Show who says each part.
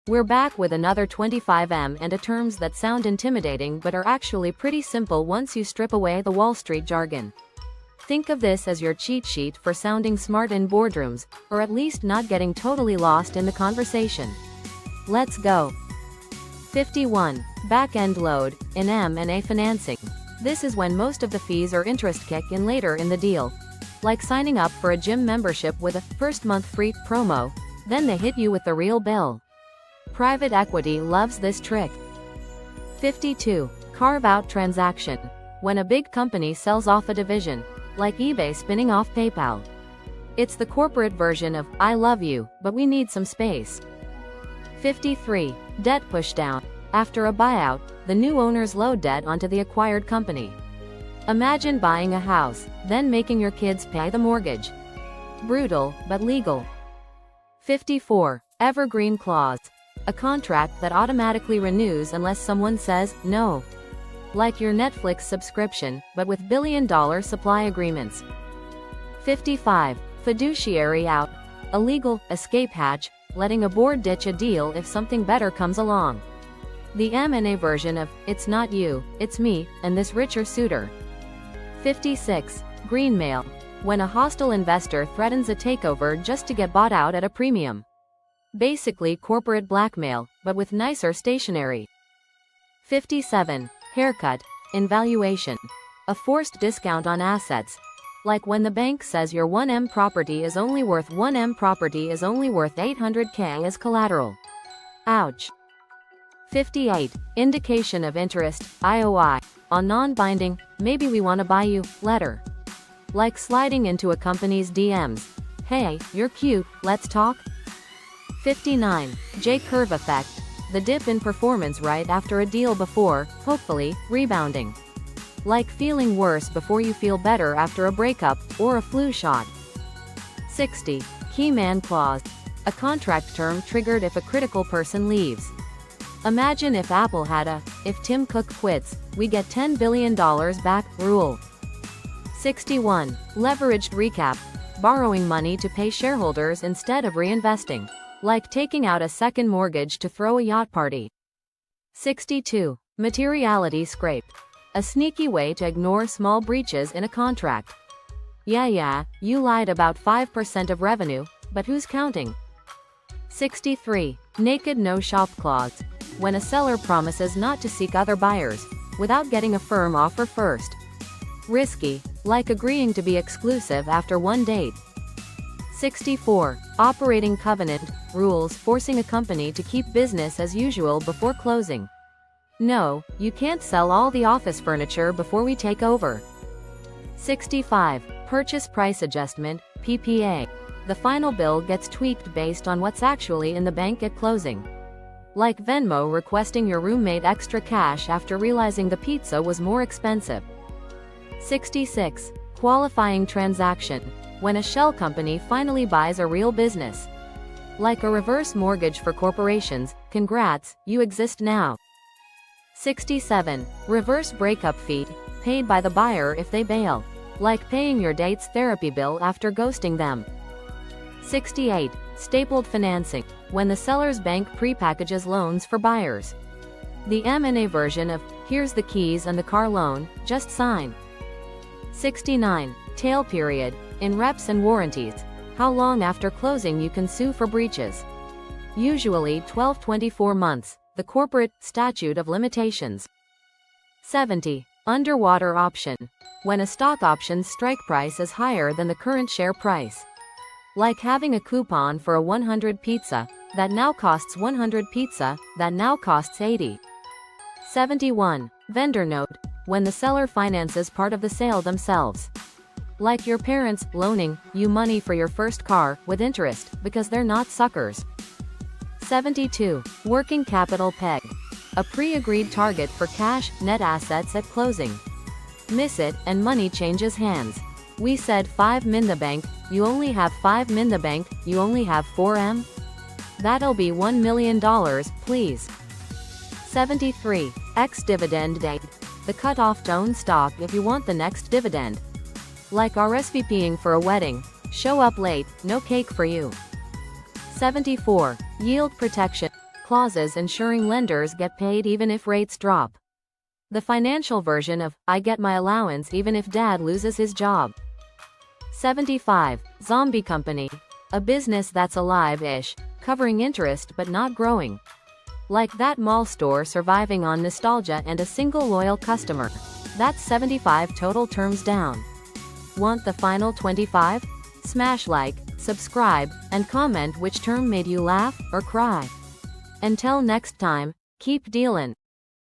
Speaker 1: We're back with another 25M and a terms that sound intimidating but are actually pretty simple once you strip away the Wall Street jargon. Think of this as your cheat sheet for sounding smart in boardrooms, or at least not getting totally lost in the conversation. Let's go. 51. Back-end load, in M&A financing. This is when most of the fees or interest kick in later in the deal. Like signing up for a gym membership with a first month free promo, then they hit you with the real bill. Private equity loves this trick. 52. Carve-out transaction. When a big company sells off a division, like eBay spinning off PayPal. It's the corporate version of, I love you, but we need some space. 53. Debt pushdown. After a buyout, the new owners load debt onto the acquired company. Imagine buying a house, then making your kids pay the mortgage. Brutal, but legal. 54. Evergreen clause. A contract that automatically renews unless someone says no. Like your Netflix subscription, but with billion-dollar supply agreements. 55. Fiduciary out. A legal escape hatch, letting a board ditch a deal if something better comes along. The M&A version of, it's not you, it's me, and this richer suitor. 56. Greenmail. When a hostile investor threatens a takeover just to get bought out at a premium. Basically corporate blackmail, but with nicer stationery. 57. Haircut, in valuation. A forced discount on assets. Like when the bank says your 1M property is only worth 800K as collateral. Ouch. 58. Indication of interest, IOI, on non-binding, maybe we want to buy you, letter. Like sliding into a company's DMs. Hey, you're cute, let's talk? 59. J-curve effect. The dip in performance right after a deal before, hopefully, rebounding. Like feeling worse before you feel better after a breakup, or a flu shot. 60. Key man clause. A contract term triggered if a critical person leaves. Imagine if Apple had a, if Tim Cook quits, we get $10 billion back, rule. 61. Leveraged recap. Borrowing money to pay shareholders instead of reinvesting. Like taking out a second mortgage to throw a yacht party. 62. Materiality scrape. A sneaky way to ignore small breaches in a contract. Yeah, you lied about 5% of revenue, but who's counting? 63. Naked no-shop clause. When a seller promises not to seek other buyers, without getting a firm offer first. Risky, like agreeing to be exclusive after one date. 64. Operating covenant, rules forcing a company to keep business as usual before closing. No, you can't sell all the office furniture before we take over. 65. Purchase price adjustment, PPA. The final bill gets tweaked based on what's actually in the bank at closing. Like Venmo requesting your roommate extra cash after realizing the pizza was more expensive. 66. Qualifying transaction. When a shell company finally buys a real business. Like a reverse mortgage for corporations, congrats, you exist now. 67. Reverse breakup fee, paid by the buyer if they bail. Like paying your date's therapy bill after ghosting them. 68. Stapled financing. When the seller's bank prepackages loans for buyers. The M&A version of, here's the keys and the car loan, just sign. 69. Tail period. In reps and warranties, how long after closing you can sue for breaches. Usually 12-24 months, the corporate statute of limitations. 70. Underwater option. When a stock option's strike price is higher than the current share price. Like having a coupon for a 100 pizza, that now costs 100 pizza, that now costs 80. 71. Vendor note. When the seller finances part of the sale themselves. Like your parents loaning you money for your first car with interest because they're not suckers. 72. Working capital peg. A pre-agreed target for cash, net assets at closing. Miss it and money changes hands. We said 5M in the bank, you only have 5M in the bank, you only have 4M? That'll be $1 million, please. 73. Ex-dividend date. The cutoff to own stock if you want the next dividend. Like RSVPing for a wedding, show up late, no cake for you. 74. Yield protection. clauses ensuring lenders get paid even if rates drop. The financial version of, I get my allowance even if dad loses his job. 75. Zombie company. A business that's alive-ish, covering interest but not growing. Like that mall store surviving on nostalgia and a single loyal customer. That's 75 total terms down. Want the final 25? Smash like, subscribe, and comment which term made you laugh or cry. Until next time, keep dealin'.